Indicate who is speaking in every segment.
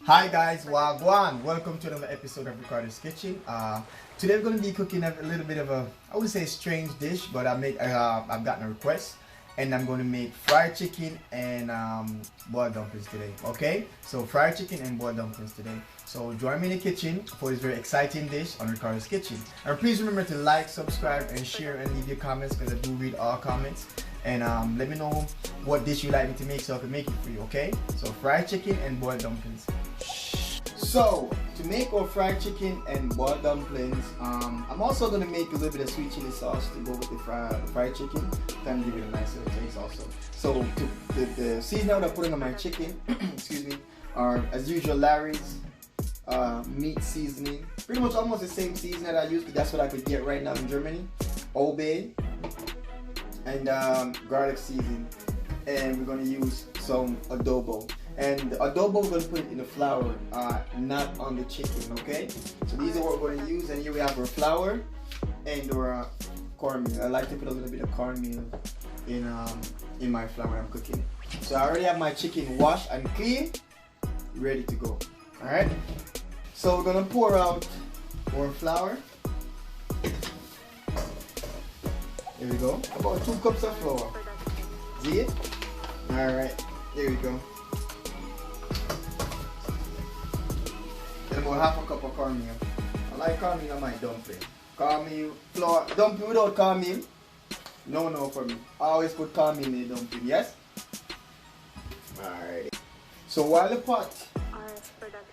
Speaker 1: Hi guys, Wagwan. Welcome to another episode of Ricardo's Kitchen. Today we're going to be cooking a little bit of a, I would say strange dish, but I've gotten a request, and I'm going to make fried chicken and boiled dumplings today. Okay, so fried chicken and boiled dumplings today. So join me in the kitchen for this very exciting dish on Ricardo's Kitchen. And please remember to like, subscribe, and share, and leave your comments, because I do read all comments. And let me know what dish you like me to make so I can make it for you. Okay, so fried chicken and boiled dumplings. So, to make our fried chicken and boiled dumplings, I'm also going to make a little bit of sweet chili sauce to go with the fried chicken. Kind of give it a nice little taste also. So, the seasoning that I put on my chicken, excuse me, are as usual Larry's meat seasoning. Pretty much almost the same seasoning that I use, but that's what I could get right now in Germany. Obey and garlic seasoning. And we're going to use some adobo. And the adobo, we're going to put it in the flour, not on the chicken, okay? So these are what we're going to use. And here we have our flour and our cornmeal. I like to put a little bit of cornmeal in my flour when I'm cooking it. So I already have my chicken washed and clean, ready to go. Alright? So we're going to pour out our flour. Here we go. About 2 cups of flour. See it? Alright, here we go. And about half a cup of cornmeal. I like cornmeal on my dumpling. Cornmeal, flour, dumpling without cornmeal, no for me. I always put cornmeal in the dumpling, yes? Alright. So while the pot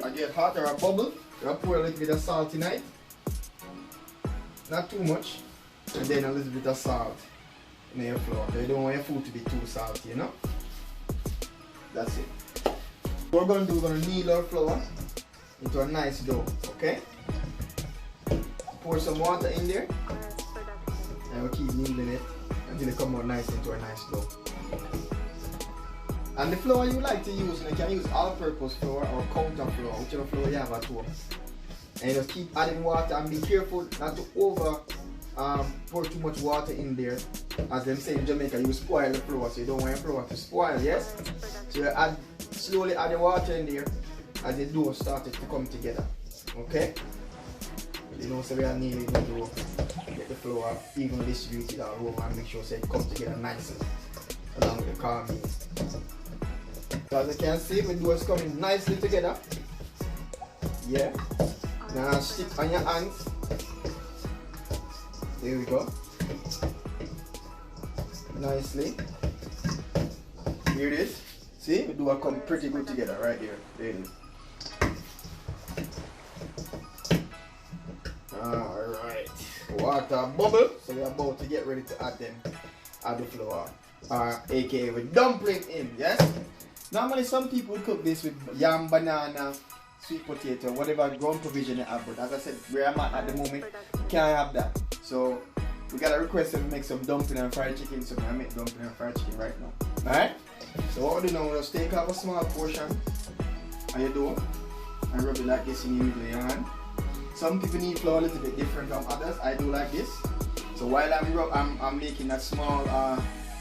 Speaker 1: I get hot or a bubble, I pour a little bit of salt in it. Not too much. And then a little bit of salt in your flour. You don't want your food to be too salty, you know? That's it. What we're going to do, we're going to knead our flour into a nice dough, okay? Pour some water in there, and we'll keep kneading it until it comes out nice into a nice dough. And the flour you like to use, you can use all-purpose flour or counter flour, whichever flour you have at home. And just keep adding water and be careful not to pour too much water in there. As them say in Jamaica, you spoil the flour, so you don't want your flour to spoil, yes? So you slowly add the water in there as the dough started to come together. Okay? You know, so we are nearly going to get the flour evenly distributed all over and make sure so it comes together nicely along with the cornmeal. So as you can see, the dough is coming nicely together. Yeah. Now stick on your hands. There we go. Nicely. Here it is. See, the dough come pretty good together right there. There it is. Alright. Water bubble. So we're about to get ready to add the flour. AKA with dumpling in, yes? Normally some people cook this with yam, banana, sweet potato, whatever ground provision you have, but as I said, where I'm at the moment, you can't have that. So we got a request to make some dumpling and fried chicken, so I make dumpling and fried chicken right now. Alright? So what we do now, we'll just take out a small portion of your dough and rub it like this in the middle of your hand. Some people need flour a little bit different from others. I do like this. So while I'm making that small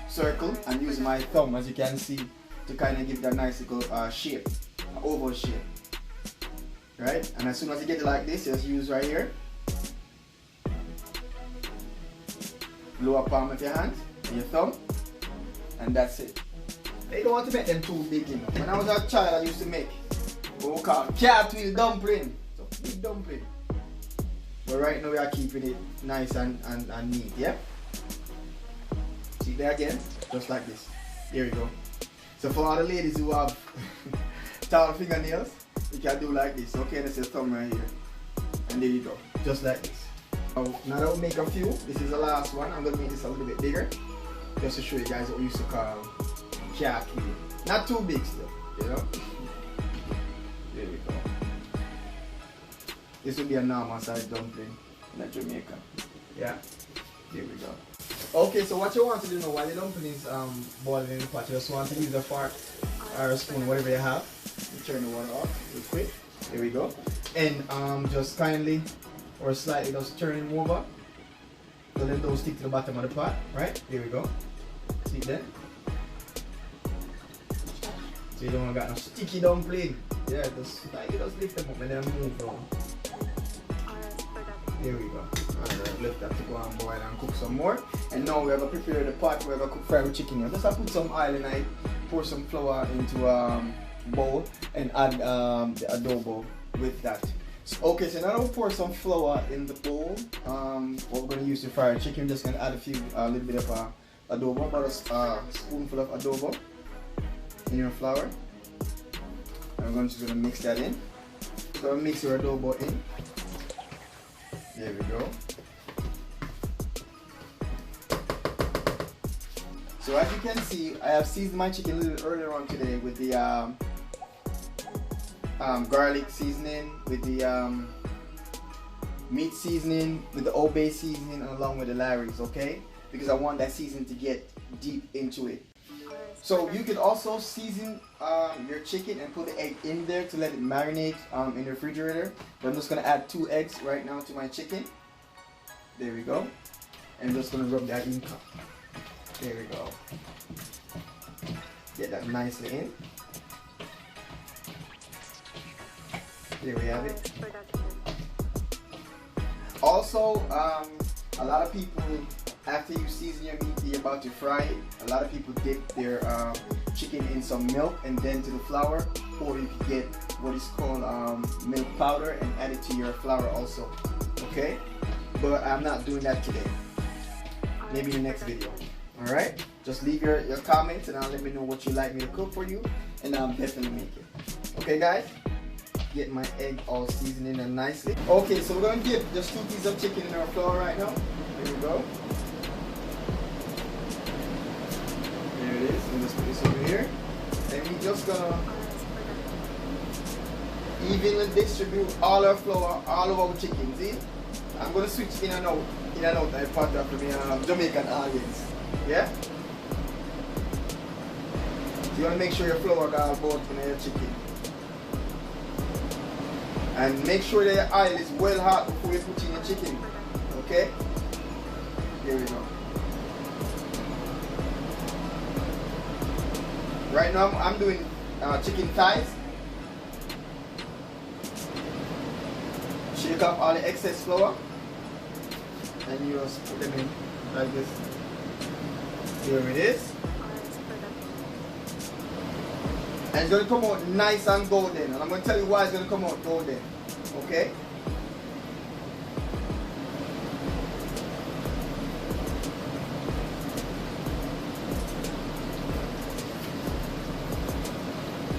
Speaker 1: circle and using my thumb, as you can see, to kind of give that nice little shape, an oval shape. Right? And as soon as you get it like this, just use right here. Lower palm of your hand and your thumb. And that's it. You don't want to make them too big, you know. When I was a child, I used to make what we call cartwheel dumpling. So big dumpling. But right now we are keeping it nice and neat, yeah? See there again? Just like this. Here we go. So for all the ladies who have tall fingernails, you can do like this. Okay, that's your thumb right here. And there you go. Just like this. Now that we make a few, this is the last one. I'm going to make this a little bit bigger. Just to show you guys what we used to call cartwheel. Not too big still, you know? There we go. This will be a normal size dumpling in Jamaica. Yeah? There we go. Okay, so what you want to do now while the dumpling is boiling in the pot, you just want to use a fork or a spoon, whatever you have. You turn the water off real quick. There we go. And just kindly or slightly just turn them over so then those stick to the bottom of the pot. Right? Here we go. See it then? So you don't want to got no sticky dumpling. Yeah, just like you just lift them up and then move down. There we go. Alright, left that to go and boil and cook some more. And now we're gonna prepare the pot where we're gonna cook fried chicken here. Just put some oil in it, pour some flour into a bowl and add the adobo with that. Okay, so now we'll pour some flour in the bowl. What we're gonna use to fry chicken, just gonna add a little bit of adobo, about a spoonful of adobo in your flour. And we're just gonna mix that in. So mix your adobo in. There we go. So as you can see, I have seasoned my chicken a little earlier on today with the garlic seasoning, with the meat seasoning, with the Old Bay seasoning, and along with the Larry's, okay? Because I want that seasoning to get deep into it. So you could also season your chicken and put the egg in there to let it marinate in the refrigerator. But I'm just gonna add 2 eggs right now to my chicken. There we go. And I'm just gonna rub that in. There we go. Get that nicely in. There we have it. Also, a lot of people, after you season your meat, you're about to fry it. A lot of people dip their chicken in some milk and then to the flour, or you can get what is called milk powder and add it to your flour also. Okay, but I'm not doing that today. Maybe in the next video. All right, just leave your comments and let me know what you'd like me to cook for you, and I'll definitely make it. Okay, guys. Get my egg all seasoned in and nicely. Okay, so we're going to dip just 2 pieces of chicken in our flour right now. There we go. There it is. And let's put this over here. And we're just gonna evenly distribute all our flour all over our chicken. See? I'm gonna switch in and out. I part after me Jamaican audience. Yeah? So you wanna make sure your flour got both in your chicken. And make sure that your oil is well hot before you put in your chicken. Okay? Here we go. Right now I'm doing chicken thighs. Shake up all the excess flour. And you just put them in like this. Here it is. And it's going to come out nice and golden. And I'm going to tell you why it's going to come out golden. Okay?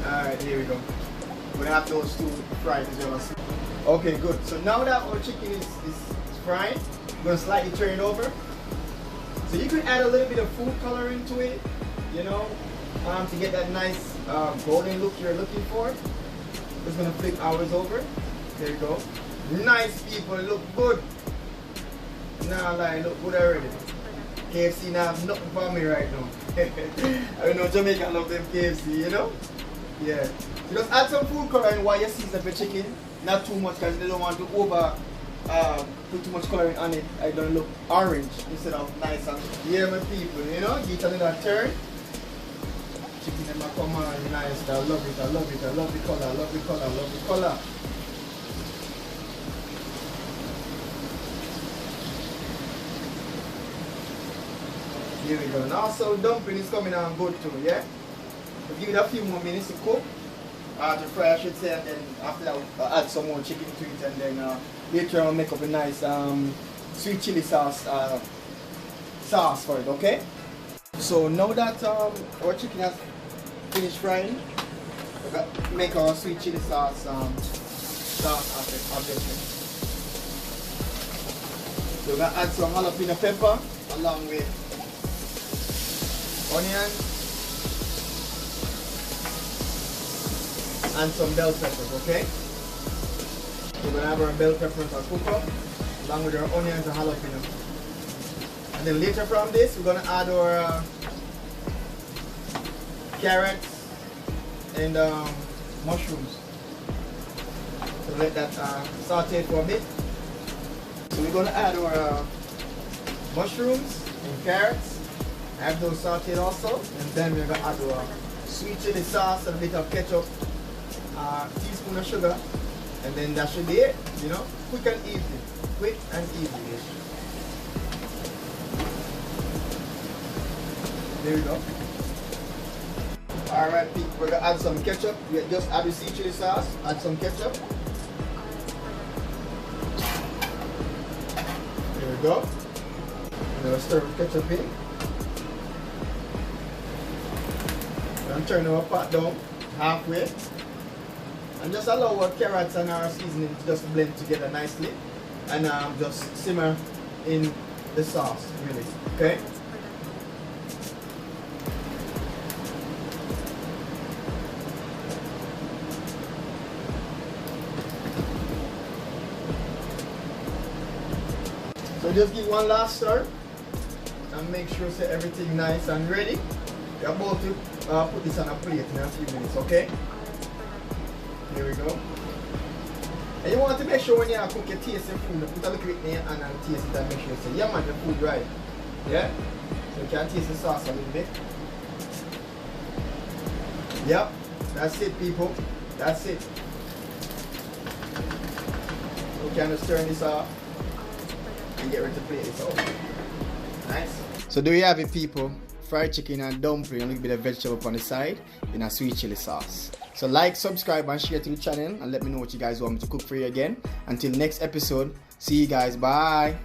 Speaker 1: Alright, here we go. We're going to have those 2 fried as well. Okay, good. So now that our chicken is fried, we're going to slightly turn it over. So you can add a little bit of food coloring to it, you know, to get that nice golden look you're looking for. Just gonna flip ours over. There you go. Nice, people, look good. Nah, lie, look good already. KFC now have nothing for me right now. I know Jamaica love them KFC, you know? Yeah. So just add some food coloring while you season the chicken. Not too much because they don't want to put too much coloring on it. I don't look orange instead of nice and yeah, my people, you know, get a little turn. Chicken in my come on nice. I love it, I love it, I love the color, I love the color, I love the color. Here we go. And also dumpling is coming on good too, yeah? We'll give it a few more minutes to cook. To fry, I should say, and then after that we'll add some more chicken to it, and then later on we'll make up a nice sweet chili sauce for it, okay? So now that our chicken has finished frying, we're going to make our sweet chili sauce obviously. So we're going to add some jalapeno pepper along with onion and some bell peppers, okay? So we're going to have our bell peppers to cook up along with our onions and jalapeno. And then later from this, we're going to add our carrots and mushrooms. So let that saute for a bit. So we're going to add our mushrooms and carrots. Have those sauteed also. And then we're going to add our sweet chili sauce and a bit of ketchup teaspoon of sugar, and then that should be it. You know, quick and easy, quick and easy dish. There we go. Alright people, we're gonna add some ketchup. We just add the sweet chili sauce, add some ketchup. There we go. Now stir the ketchup in. And turn our pot down halfway. And just allow our carrots and our seasoning to just blend together nicely. And just simmer in the sauce, really. Okay? So just give one last stir and make sure that everything nice and ready. We're about to put this on a plate in a few minutes, okay? Here we go. And you want to make sure when you cook your taste your food, put a little bit in your hand and taste it and make sure you say, yeah man, your food right. Yeah? So you can taste the sauce a little bit. Yep, that's it people. That's it. So we can just turn this off and get ready to plate this out. Nice. So there you have it people. Fried chicken and dumpling, a little bit of vegetable on the side in a sweet chili sauce. So like, subscribe and share to the channel and let me know what you guys want me to cook for you again. Until next episode, see you guys, bye.